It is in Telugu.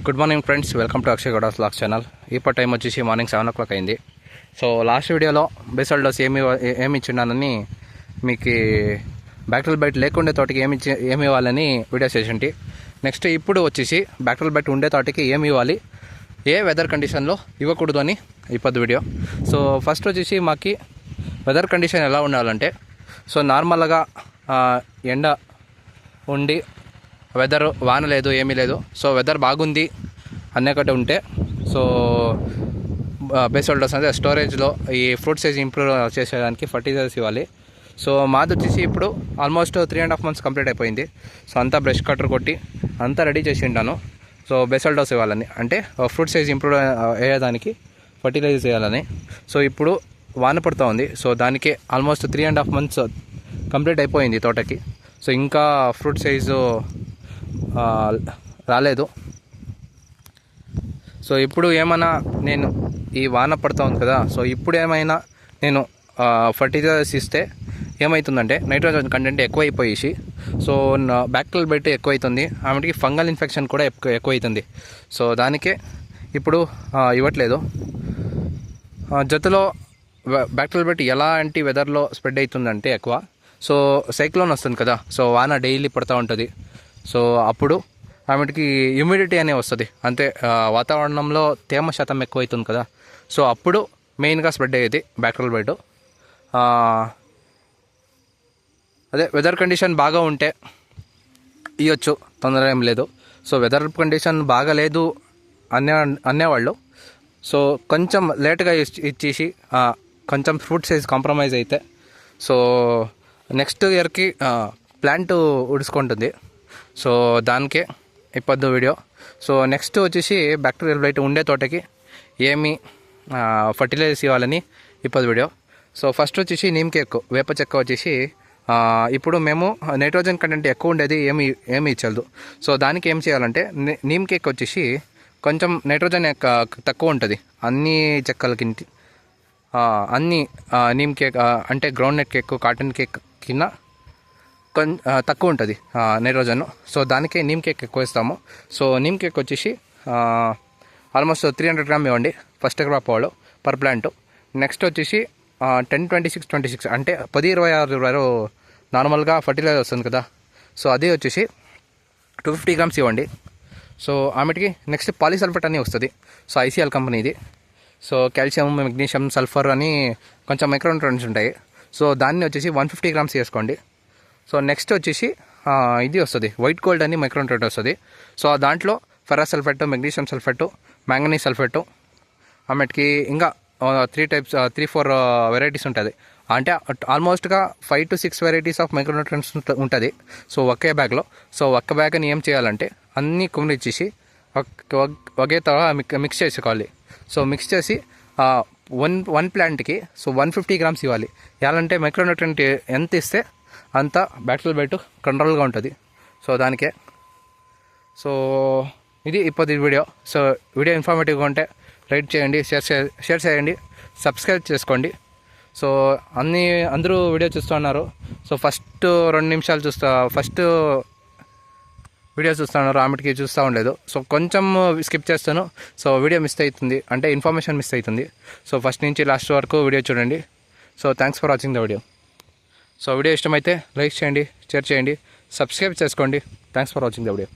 Good morning friends, welcome to Akshay Gowda's vlogs channel. ఇప్పుడు టైం వచ్చేసి మార్నింగ్ 7 o'clock అయింది. సో లాస్ట్ వీడియోలో బేసల్ డోస్ ఏమి ఇచ్చినానని మీకు బ్యాక్టీరియల్ బైట్ లేకుండే తోటకి ఏమి ఇవ్వాలని వీడియో చేసింటి. నెక్స్ట్ ఇప్పుడు వచ్చేసి బ్యాక్టీరియల్ బైట్ ఉండే తోటకి ఏమి ఇవ్వాలి, ఏ వెదర్ కండిషన్లో ఇవ్వకూడదు అని ఇప్పుడు వీడియో. సో ఫస్ట్ వచ్చేసి మాకు వెదర్ కండిషన్ ఎలా ఉండాలంటే, సో నార్మల్గా ఎండ ఉండి వెదర్ వాన లేదు, ఏమీ లేదు, సో వెదర్ బాగుంది అన్నకట్టు ఉంటే సో బేసల్ డోస్ అంటే స్టోరేజ్లో ఈ ఫ్రూట్ సైజ్ ఇంప్రూవ్ చేసేదానికి ఫర్టిలైజర్స్ ఇవ్వాలి. సో మాది వచ్చేసి ఇప్పుడు ఆల్మోస్ట్ 3.5 months కంప్లీట్ అయిపోయింది. సో అంతా బ్రష్ కట్టర్ కొట్టి అంతా రెడీ చేసి ఉంటాను. సో బేసల్ డోస్ ఇవ్వాలని అంటే ఫ్రూట్ సైజ్ ఇంప్రూవ్ అయ్యేదానికి ఫర్టిలైజర్స్ వేయాలని. సో ఇప్పుడు వాన పడుతూ ఉంది. సో దానికి ఆల్మోస్ట్ 3.5 months కంప్లీట్ అయిపోయింది తోటకి. సో ఇంకా ఫ్రూట్ సైజు రాలేదు. సో ఇప్పుడు ఏమైనా నేను ఈ వాన పడుతూ ఉంది కదా, సో ఇప్పుడు ఏమైనా నేను ఫర్టిలైజర్స్ ఇస్తే ఏమవుతుందంటే నైట్రోజన్ కంటెంట్ ఎక్కువైపోయేసి సో బ్యాక్టీరియల్ బైట్ ఎక్కువైతుంది, ఆమెకి ఫంగల్ ఇన్ఫెక్షన్ కూడా ఎక్కువైతుంది. సో దానికే ఇప్పుడు ఇవ్వట్లేదు. జతలో బ్యాక్టీరియల్ బైట్ ఎలాంటి వెదర్లో స్ప్రెడ్ అవుతుందంటే ఎక్కువ, సో సైక్లోన్ వస్తుంది కదా, సో వాన డైలీ పడుతూ ఉంటుంది. సో అప్పుడు ఆమెకి హ్యూమిడిటీ అనే వస్తుంది, అంతే వాతావరణంలో తేమ శాతం ఎక్కువైతుంది కదా, సో అప్పుడు మెయిన్గా స్ప్రెడ్ అయ్యేది బ్యాక్టీరియల్ బైట్. అదే వెదర్ కండిషన్ బాగా ఉంటే ఇవ్వచ్చు, తొందర ఏం లేదు. సో వెదర్ కండిషన్ బాగా లేదు అనేవాళ్ళు సో కొంచెం లేట్గా ఇచ్చేసి కొంచెం ఫ్రూట్ సైజ్ కాంప్రమైజ్ అయితే సో నెక్స్ట్ ఇయర్కి ప్లాంట్ ఉడుచుకుంటుంది. సో దానికే ఇప్పుడు వీడియో. సో నెక్స్ట్ వచ్చేసి బ్యాక్టీరియల్ బైట్ ఉండే తోటకి ఏమి ఫర్టిలైజర్స్ ఇవ్వాలని ఇప్పుడు వీడియో. సో ఫస్ట్ వచ్చేసి నీమ్ కేక్, వేప చెక్క వచ్చేసి ఇప్పుడు మేము నైట్రోజన్ కంటెంట్ ఎక్కువ ఉండేది ఏమి ఇచ్చలేదు. సో దానికి ఏం చేయాలంటే నీమ్ కేక్ వచ్చేసి కొంచెం నైట్రోజన్ తక్కువ ఉంటుంది అన్ని చెక్కలకి, అన్ని నీమ్ కేక్ అంటే groundnut cake, cotton cake కింద తక్కువ ఉంటుంది నైట్రోజన్. సో దానికే నీమ్ కేక్ ఎక్కువ ఇస్తాము. సో నీమ్ కేక్ వచ్చేసి ఆల్మోస్ట్ 300 grams ఇవ్వండి ఫస్ట్ క్రాప్ వాళ్ళు పర్ ప్లాంట్. నెక్స్ట్ వచ్చేసి 10-26-26 అంటే 10-26 నార్మల్గా ఫర్టిలైజర్ వస్తుంది కదా, సో అది వచ్చేసి 250 grams ఇవ్వండి. సో ఆమెకి నెక్స్ట్ పాలిసల్ఫేట్ అని వస్తుంది, సో ఐసీఎల్ కంపెనీది. సో కాల్షియం, మెగ్నీషియం, సల్ఫర్ అని కొంచెం మైక్రోన్యూట్రియన్స్ ఉంటాయి. సో దాన్ని వచ్చేసి 150 grams వేసుకోండి. సో నెక్స్ట్ వచ్చేసి ఇది వస్తుంది వైట్ గోల్డ్ అని మైక్రోన్యూట్రియెంట్ వస్తుంది. సో దాంట్లో ferrous sulphate, magnesium sulphate, manganese sulphate, ఆమెకి ఇంకా 3-4 వెరైటీస్ ఉంటుంది. అంటే ఆల్మోస్ట్గా 5 to 6 వెరైటీస్ ఆఫ్ మైక్రోన్యూట్రియెంట్స్ ఉంటుంది. సో ఒకే బ్యాగ్లో. సో ఒక్క బ్యాగ్ని ఏం చేయాలంటే అన్నీ కుమిరిచ్చేసి ఒకే తర్వాత మిక్స్ చేసుకోవాలి. సో మిక్స్ చేసి వన్ ప్లాంట్కి సో 150 grams ఇవ్వాలి. ఎలాంటే మైక్రోన్యూట్రియెంట్ ఎంత ఇస్తే అంత బ్యాక్టీరియల్ బైట్ కంట్రోల్గా ఉంటుంది. సో దానికే. సో ఇది ఇప్పుడు వీడియో. సో వీడియో ఇన్ఫర్మేటివ్గా ఉంటే లైక్ చేయండి, షేర్ చేయండి, సబ్స్క్రైబ్ చేసుకోండి. సో అందరూ వీడియో చూస్తున్నారు. సో ఫస్ట్ 2 నిమిషాలు ఫస్ట్ వీడియో చూస్తున్నారు, ఆమెకి చూస్తూ ఉండలేదు. సో కొంచెం స్కిప్ చేస్తాను. సో వీడియో మిస్ అవుతుంది, అంటే ఇన్ఫర్మేషన్ మిస్ అవుతుంది. సో ఫస్ట్ నుంచి లాస్ట్ వరకు వీడియో చూడండి. So thanks for watching the video. So video ఇష్టమైతే లైక్ చేయండి, షేర్ చేయండి, సబ్స్క్రైబ్ చేసుకోండి. Thanks for watching the video.